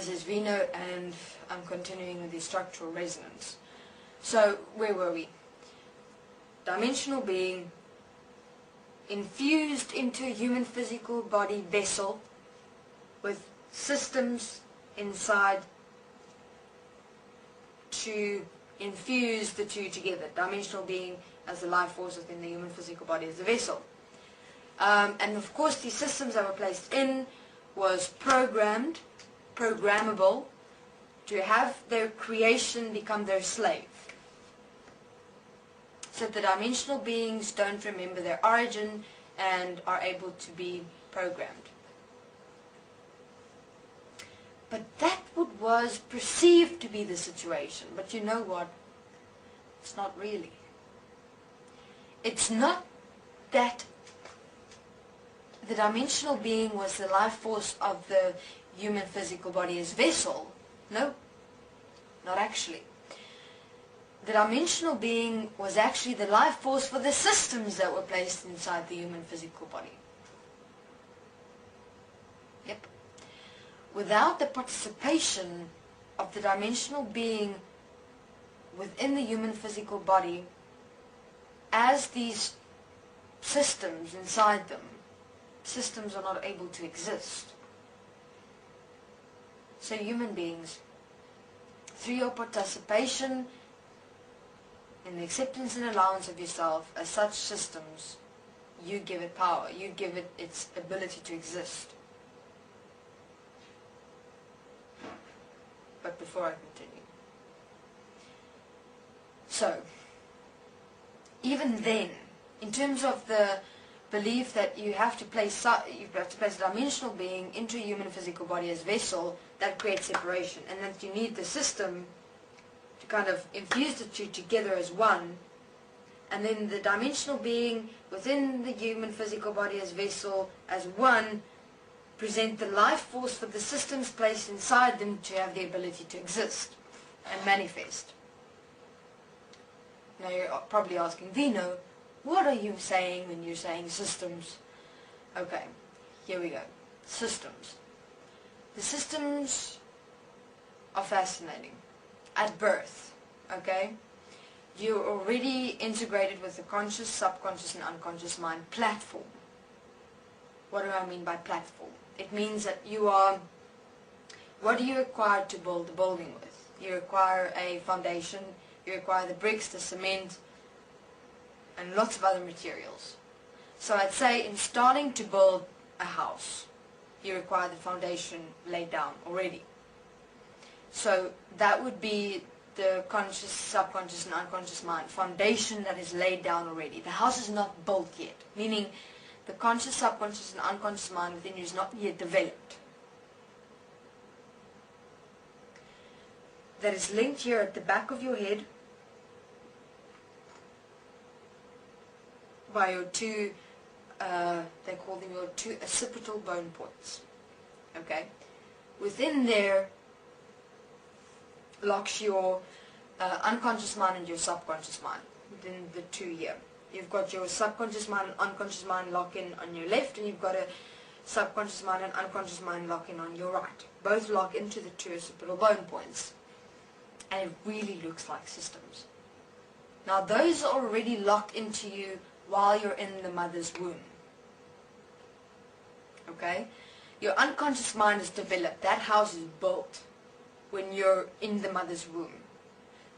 This is Vino, and I'm continuing with the structural resonance. So, where were we? Dimensional being infused into a human physical body vessel with systems inside to infuse the two together. Dimensional being as the life force within the human physical body as the vessel. And of course the systems that were placed in was programmable to have their creation become their slave. So the dimensional beings don't remember their origin and are able to be programmed. But that was perceived to be the situation. But you know what? It's not really. It's not that the dimensional being was the life force of the human physical body as vessel. No, not actually. The dimensional being was actually the life force for the systems that were placed inside the human physical body. Yep. Without the participation of the dimensional being within the human physical body, as these systems inside them, systems are not able to exist. So human beings, through your participation in the acceptance and allowance of yourself as such systems, you give it power, you give it its ability to exist. But before I continue, so even then, in terms of the belief that you have to place a dimensional being into a human physical body as vessel, that creates separation, and that you need the system to kind of infuse the two together as one, and then the dimensional being within the human physical body as vessel as one present the life force for the systems placed inside them to have the ability to exist and manifest. Now you're probably asking, Vino, what are you saying when you're saying systems? Okay, here we go. Systems. The systems are fascinating. At birth, okay, you're already integrated with the conscious, subconscious and unconscious mind platform. What do I mean by platform? It means that you are, what do you require to build the building with? You require a foundation, you require the bricks, the cement, and lots of other materials. So I'd say in starting to build a house, you require the foundation laid down already. So that would be the conscious, subconscious and unconscious mind, foundation that is laid down already. The house is not built yet, meaning the conscious, subconscious and unconscious mind within you is not yet developed. That is linked here at the back of your head by your two, they call them your two occipital bone points. Okay? Within there locks your unconscious mind and your subconscious mind, within the two here. You've got your subconscious mind and unconscious mind lock in on your left, and you've got a subconscious mind and unconscious mind lock in on your right. Both lock into the two occipital bone points. And it really looks like systems. Now those are already locked into you while you're in the mother's womb. Okay? Your unconscious mind is developed. That house is built when you're in the mother's womb.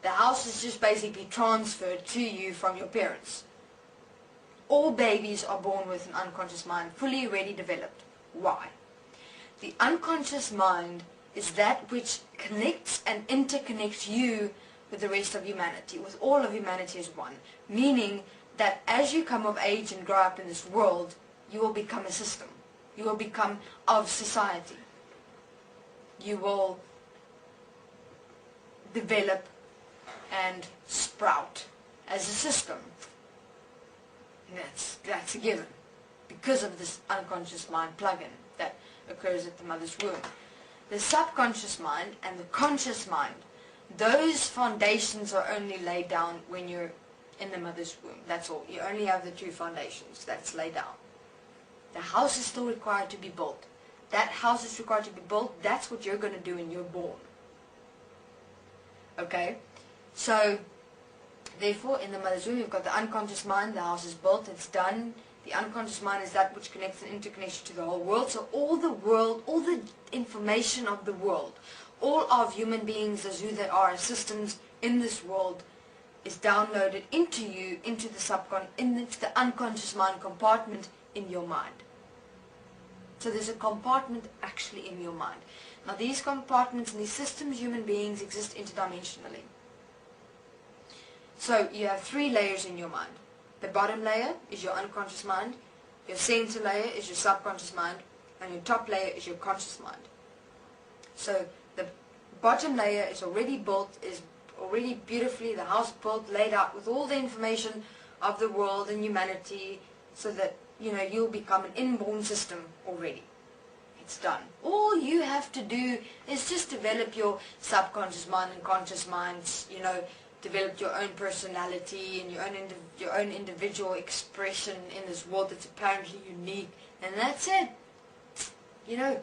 The house is just basically transferred to you from your parents. All babies are born with an unconscious mind, fully already developed. Why? The unconscious mind is that which connects and interconnects you with the rest of humanity, with all of humanity as one. Meaning that as you come of age and grow up in this world, you will become a system. You will become of society. You will develop and sprout as a system. That's a given, because of this unconscious mind plug-in that occurs at the mother's womb. The subconscious mind and the conscious mind, those foundations are only laid down when you're in the mother's womb. That's all. You only have the two foundations that's laid down. The house is still required to be built. that house is required to be built, that's what you're going to do when you're born. Okay? So, therefore, in the mother's womb, you've got the unconscious mind, the house is built, it's done. The unconscious mind is that which connects an interconnection to the whole world. So all the world, all the information of the world, all of human beings as who they are, as systems in this world, is downloaded into you, into the unconscious mind compartment in your mind. So there's a compartment actually in your mind. Now these compartments and these systems, human beings, exist interdimensionally. So you have 3 layers in your mind. The bottom layer is your unconscious mind, your center layer is your subconscious mind, and your top layer is your conscious mind. So the bottom layer is already built, is already beautifully, the house built, laid out with all the information of the world and humanity, so that, you know, you'll become an inborn system already. It's done. All you have to do is just develop your subconscious mind and conscious minds, you know, develop your own personality and your own individual expression in this world that's apparently unique, and that's it. You know,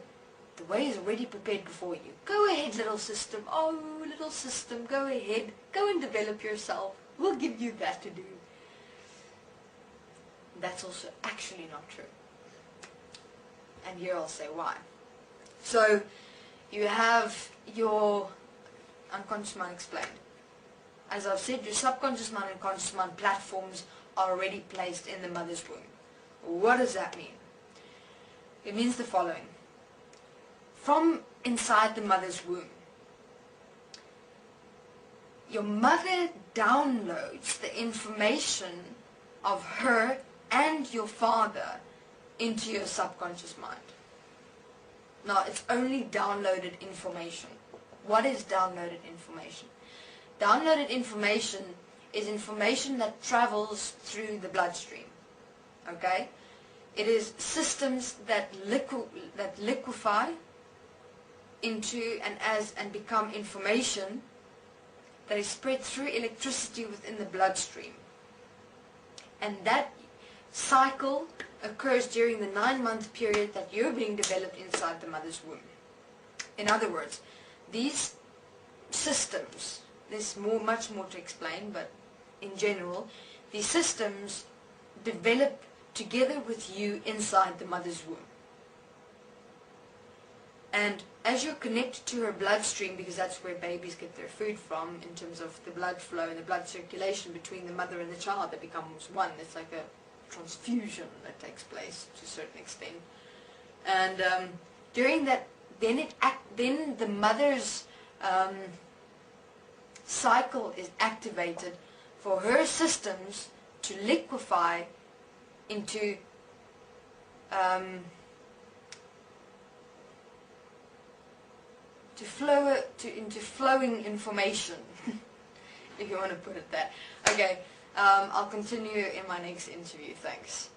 the way is already prepared before you. Go ahead, little system. Oh, little system, go ahead. Go and develop yourself. We'll give you that to do. That's also actually not true. And here I'll say why. So, you have your unconscious mind explained. As I've said, your subconscious mind and conscious mind platforms are already placed in the mother's womb. What does that mean? It means the following. From inside the mother's womb, your mother downloads the information of her and your father into your subconscious mind. Now, it's only downloaded information. What is downloaded information? Downloaded information is information that travels through the bloodstream. Okay? It is systems that liquefy into and become information that is spread through electricity within the bloodstream. And that cycle occurs during the 9-month period that you're being developed inside the mother's womb. In other words, these systems, there's much more to explain, but in general, these systems develop together with you inside the mother's womb. And as you're connected to her bloodstream, because that's where babies get their food from, in terms of the blood flow and the blood circulation between the mother and the child, that becomes one. It's like a transfusion that takes place to a certain extent. And during that, then the mother's cycle is activated for her systems to liquefy into into flowing information, if you want to put it that. Okay, I'll continue in my next interview. Thanks.